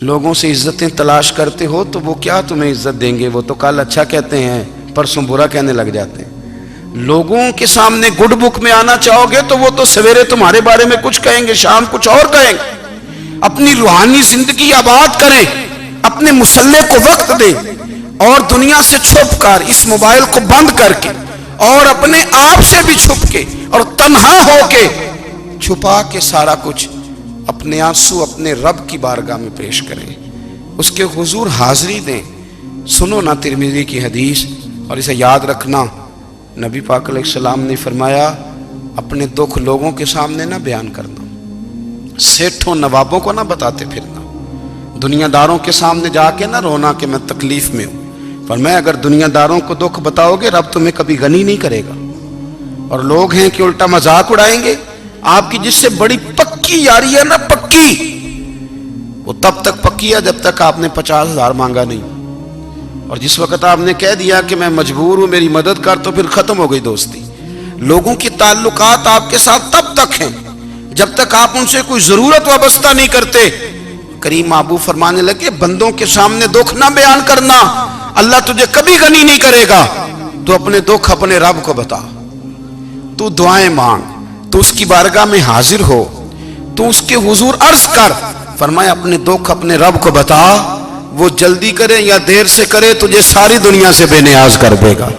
لوگوں سے عزتیں تلاش کرتے ہو تو وہ کیا تمہیں عزت دیں گے؟ وہ تو کل اچھا کہتے ہیں، پرسوں برا کہنے لگ جاتے ہیں۔ لوگوں کے سامنے گڈ بک میں آنا چاہو گے تو وہ تو سویرے تمہارے بارے میں کچھ کہیں گے، شام کچھ اور کہیں گے۔ اپنی روحانی زندگی آباد کریں، اپنے مسلح کو وقت دیں، اور دنیا سے چھپ کر، اس موبائل کو بند کر کے اور اپنے آپ سے بھی چھپ کے اور تنہا ہو کے چھپا کے سارا کچھ اپنے آنسو اپنے رب کی بارگاہ میں پیش کریں، اس کے حضور حاضری دیں۔ سنو نا ترمذی کی حدیث، اور اسے یاد رکھنا، نبی پاک علیہ السلام نے فرمایا اپنے دکھ لوگوں کے سامنے نہ بیان کرنا، سیٹھوں نوابوں کو نہ بتاتے پھرنا، دنیا داروں کے سامنے جا کے نہ رونا کہ میں تکلیف میں ہوں۔ فرمایا اگر دنیا داروں کو دکھ بتاؤ گے رب تمہیں کبھی غنی نہیں کرے گا۔ اور لوگ ہیں کہ الٹا مذاق اڑائیں گے آپ کی، جس سے بڑی پکی یاری ہے نا، پکی، وہ تب تک پکی ہے جب تک آپ نے 50,000 مانگا نہیں، اور جس وقت آپ نے کہہ دیا کہ میں مجبور ہوں میری مدد کر، تو پھر ختم ہو گئی دوستی۔ لوگوں کی تعلقات آپ کے ساتھ تب تک ہیں جب تک آپ ان سے کوئی ضرورت وابستہ نہیں کرتے۔ کریم محبوب فرمانے لگے بندوں کے سامنے دکھ نہ بیان کرنا، اللہ تجھے کبھی غنی نہیں کرے گا۔ تو اپنے دکھ اپنے رب کو بتا، تو دعائیں مانگ، تو اس کی بارگاہ میں حاضر ہو، تو اس کے حضور عرض کر۔ فرمایا اپنے دکھ اپنے رب کو بتا، وہ جلدی کرے یا دیر سے کرے تجھے ساری دنیا سے بے نیاز کر دے گا،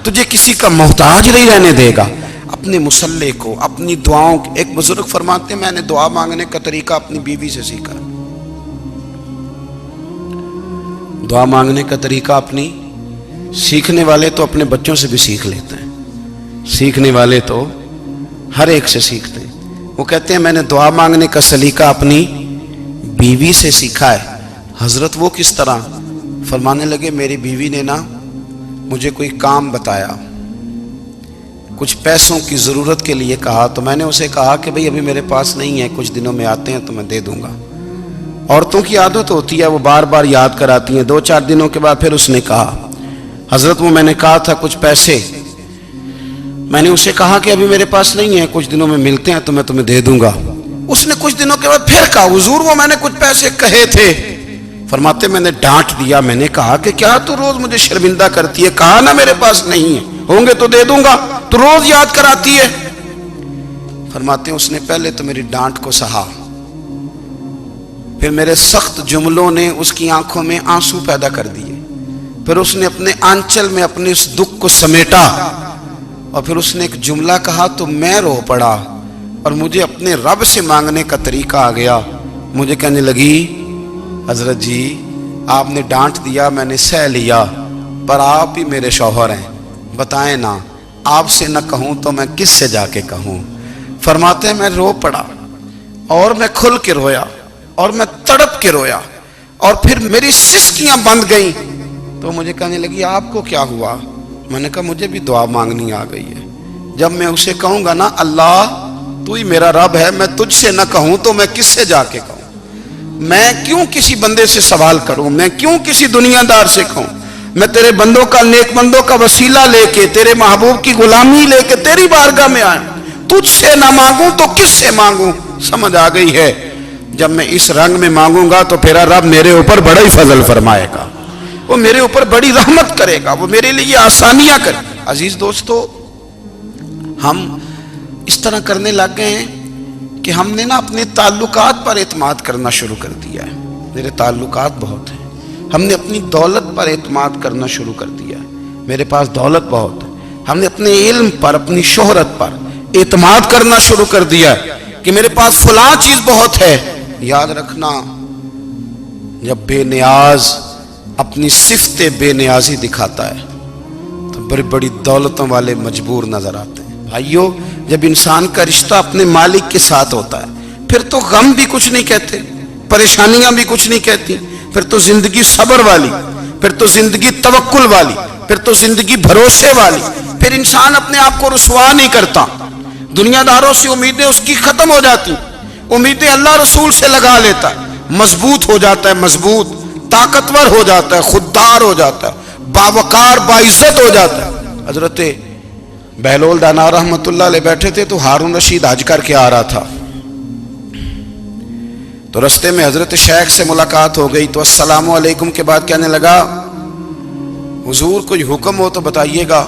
تجھے کسی کا محتاج نہیں رہنے دے گا۔ اپنے مسلح کو، اپنی دعاؤں، ایک بزرگ فرماتے ہیں میں نے دعا مانگنے کا طریقہ اپنی بیوی سے سیکھا، دعا مانگنے کا طریقہ اپنی، سیکھنے والے تو اپنے بچوں سے بھی سیکھ لیتے ہیں، سیکھنے والے تو ہر ایک سے سیکھتے ہیں۔ وہ کہتے ہیں میں نے دعا مانگنے کا سلیقہ اپنی بیوی سے سیکھا ہے۔ حضرت وہ کس طرح؟ فرمانے لگے میری بیوی نے نا مجھے کوئی کام بتایا، کچھ پیسوں کی ضرورت کے لیے کہا، تو میں نے اسے کہا کہ بھئی ابھی میرے پاس نہیں ہے، کچھ دنوں میں آتے ہیں تو میں دے دوں گا۔ عورتوں کی عادت ہوتی ہے وہ بار بار یاد کراتی ہیں، 2-4 دنوں کے بعد پھر اس نے کہا حضرت وہ میں نے کہا تھا کچھ پیسے، میں نے اسے کہا کہ ابھی میرے پاس نہیں ہے، کچھ دنوں میں ملتے ہیں تو میں تمہیں دے دوں گا۔ اس نے کچھ دنوں کے بعد پھر کہا حضور وہ میں نے کچھ پیسے کہے تھے۔ فرماتے میں نے ڈانٹ دیا، میں نے کہا کہ کیا تو روز مجھے شرمندہ کرتی ہے، کہا نا میرے پاس نہیں ہے، ہوں گے تو دے دوں گا، تو روز یاد کراتی ہے۔ فرماتے ہیں اس نے پہلے تو میری ڈانٹ کو سہا، پھر میرے سخت جملوں نے اس کی آنکھوں میں آنسو پیدا کر دیے، پھر اس نے اپنے آنچل میں اپنے اس دکھ کو سمیٹا، اور پھر اس نے ایک جملہ کہا تو میں رو پڑا، اور مجھے اپنے رب سے مانگنے کا طریقہ آ گیا۔ مجھے کہنے لگی حضرت جی آپ نے ڈانٹ دیا، میں نے سہ لیا، پر آپ ہی میرے شوہر ہیں، بتائیں نا آپ سے نہ کہوں تو میں کس سے جا کے کہوں۔ فرماتے ہیں میں رو پڑا، اور میں کھل کے رویا، اور میں تڑپ کے رویا، اور پھر میری سسکیاں بند گئیں۔ تو مجھے کہنے لگی آپ کو کیا ہوا؟ میں نے کہا مجھے بھی دعا مانگنی آ گئی ہے، جب میں اسے کہوں گا نا اللہ تو ہی میرا رب ہے، میں تجھ سے نہ کہوں تو میں کس سے جا کے کہوں؟ میں کیوں کسی بندے سے سوال کروں؟ میں کیوں کسی دنیا دار سے کہوں؟ میں تیرے بندوں کا، نیک بندوں کا وسیلہ لے کے، تیرے محبوب کی غلامی لے کے تیری بارگاہ میں آیا، تجھ سے نہ مانگوں تو کس سے مانگوں؟ سمجھ آ گئی ہے؟ جب میں اس رنگ میں مانگوں گا تو پھر رب میرے اوپر بڑا ہی فضل فرمائے گا، وہ میرے اوپر بڑی رحمت کرے گا، وہ میرے لیے آسانیاں کرے گا۔ عزیز دوستو، ہم اس طرح کرنے لگ گئے ہیں کہ ہم نے نا اپنے تعلقات پر اعتماد کرنا شروع کر دیا ہے۔ میرے تعلقات بہت ہیں، ہم نے اپنی دولت پر اعتماد کرنا شروع کر دیا ہے، میرے پاس دولت بہت ہے۔ ہم نے اپنے علم پر، اپنی شہرت پر اعتماد کرنا شروع کر دیا ہے کہ میرے پاس فلاں چیز بہت ہے۔ یاد رکھنا جب بے نیاز اپنی صفت بے نیازی دکھاتا ہے تو بڑی بڑی دولتوں والے مجبور نظر آتے ہیں۔ بھائیو جب انسان کا رشتہ اپنے مالک کے ساتھ ہوتا ہے پھر تو غم بھی کچھ نہیں کہتے، پریشانیاں بھی کچھ نہیں کہتی، پھر تو زندگی صبر والی، پھر تو زندگی توکل والی، پھر تو زندگی بھروسے والی، پھر انسان اپنے آپ کو رسوا نہیں کرتا۔ دنیا داروں سے امیدیں اس کی ختم ہو جاتی، امیدیں اللہ رسول سے لگا لیتا ہے، مضبوط ہو جاتا ہے، مضبوط، طاقتور ہو جاتا ہے، خوددار ہو جاتا ہے، باوقار باعزت ہو جاتا ہے۔ حضرت بہلول دانا رحمت اللہ علیہ بیٹھے تھے تو ہارون رشید حج کر کے آ رہا تھا، تو رستے میں حضرت شیخ سے ملاقات ہو گئی تو السلام علیکم کے بعد کہنے لگا حضور کوئی حکم ہو تو بتائیے گا.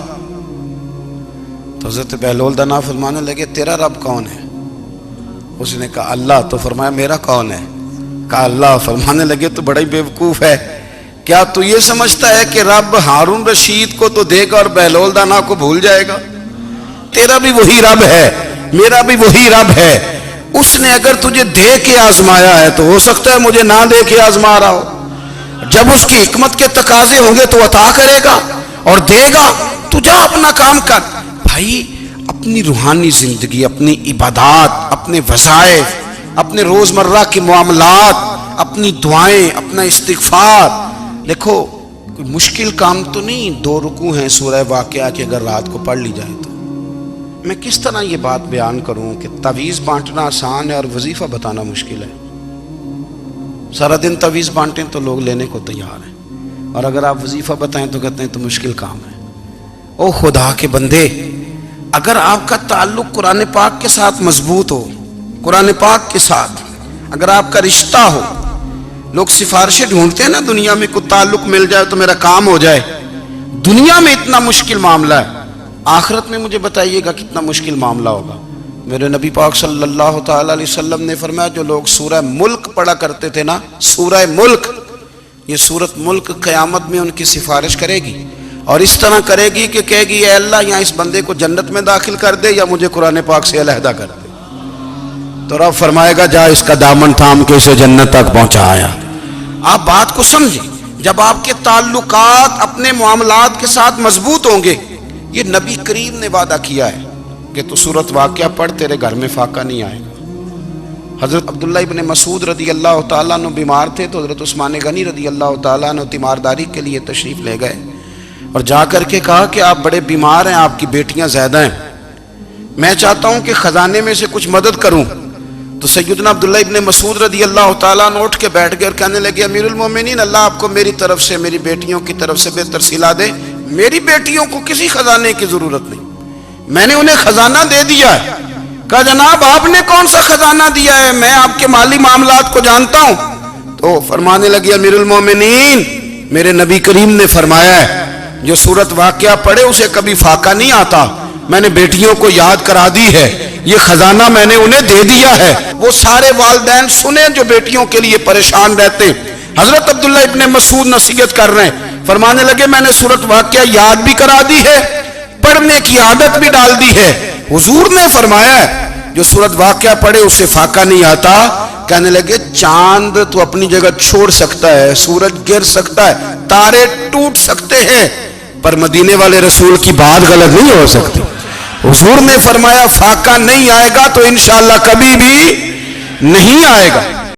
تو حضرت بہلول دانا فرمانے لگے تیرا رب کون ہے؟ اس نے کہا اللہ. تو فرمایا میرا کون ہے؟ کہا اللہ. فرمانے لگے تو بڑا ہی بیوقوف ہے، کیا تو یہ سمجھتا ہے کہ رب ہارون رشید کو تو دے گا اور بہلول دانا کو بھول جائے گا؟ تیرا بھی وہی رب ہے، میرا بھی وہی رب ہے. اس نے اگر تجھے دے کے آزمایا ہے تو ہو سکتا ہے مجھے نہ دے کے آزما رہا ہو. جب اس کی حکمت کے تقاضے ہوں گے تو عطا کرے گا اور دے گا. تو جا اپنا کام کر. بھائی اپنی روحانی زندگی، اپنی عبادات، اپنے وظائف، اپنے روزمرہ کے معاملات، اپنی دعائیں، اپنا استغفار. دیکھو کوئی مشکل کام تو نہیں 2 رکوع ہیں سورہ واقعہ کہ اگر رات کو پڑھ لی جائے تو. میں کس طرح یہ بات بیان کروں کہ تعویذ بانٹنا آسان ہے اور وظیفہ بتانا مشکل ہے. سارا دن تعویذ بانٹیں تو لوگ لینے کو تیار ہیں، اور اگر آپ وظیفہ بتائیں تو کہتے ہیں تو مشکل کام ہے. او خدا کے بندے، اگر آپ کا تعلق قرآن پاک کے ساتھ مضبوط ہو، قرآن پاک کے ساتھ اگر آپ کا رشتہ ہو، لوگ سفارشیں ڈھونڈتے ہیں نا دنیا میں، کوئی تعلق مل جائے تو میرا کام ہو جائے. دنیا میں اتنا مشکل معاملہ ہے، آخرت میں مجھے بتائیے گا کتنا مشکل معاملہ ہوگا. میرے نبی پاک صلی اللہ تعالی علیہ وسلم نے فرمایا جو لوگ سورہ ملک پڑھا کرتے تھے نا، سورہ ملک، یہ سورت ملک قیامت میں ان کی سفارش کرے گی، اور اس طرح کرے گی کہ کہے گی اے اللہ یہاں اس بندے کو جنت میں داخل کر دے یا مجھے قرآن پاک سے علیحدہ کر دے. تو رب فرمائے گا جا اس کا دامن تھام کے اسے جنت تک پہنچایا. آپ بات کو سمجھیں، جب آپ کے تعلقات اپنے معاملات کے ساتھ مضبوط ہوں گے. یہ نبی کریم نے وعدہ کیا ہے کہ تو سورت واقعہ پڑھ تیرے گھر میں فاقہ نہیں آئے گا. حضرت عبداللہ ابن مسعود رضی اللہ تعالیٰ عنہ بیمار تھے تو حضرت عثمان غنی رضی اللہ تعالیٰ عنہ تیمارداری کے لیے تشریف لے گئے اور جا کر کے کہا کہ آپ بڑے بیمار ہیں، آپ کی بیٹیاں زیادہ ہیں، میں چاہتا ہوں کہ خزانے میں سے کچھ مدد کروں. تو سیدنا عبداللہ ابن مسعود رضی اللہ تعالیٰ عنہ اٹھ کے بیٹھ گئے اور کہنے لگے امیر المومنین، اللہ آپ کو میری طرف سے، میری بیٹیوں کی طرف سے بہتر صلہ دے. میری بیٹیوں کو کسی خزانے کی ضرورت نہیں، میں نے انہیں خزانہ دے دیا ہے. کہا جناب آپ نے کون سا خزانہ دیا ہے، میں آپ کے مالی معاملات کو جانتا ہوں. تو فرمانے لگے امیر المومنین، میرے نبی کریم نے فرمایا ہے جو سورت واقعہ پڑھے اسے کبھی فاقہ نہیں آتا. میں نے بیٹیوں کو یاد کرا دی ہے، یہ خزانہ میں نے انہیں دے دیا ہے. وہ سارے والدین سنیں جو بیٹیوں کے لیے پریشان رہتے. حضرت عبداللہ ابن مسعود نصیحت کر رہے ہیں، فرمانے لگے میں نے سورت واقعہ یاد بھی کرا دی ہے، پڑھنے کی عادت بھی ڈال دی ہے. حضور نے فرمایا ہے جو سورت واقعہ پڑھے اسے فاقہ نہیں آتا. کہنے لگے چاند تو اپنی جگہ چھوڑ سکتا ہے، سورج گر سکتا ہے، تارے ٹوٹ سکتے ہیں، پر مدینے والے رسول کی بات غلط نہیں ہو سکتی. حضور نے فرمایا فاقہ نہیں آئے گا تو انشاءاللہ کبھی بھی نہیں آئے گا.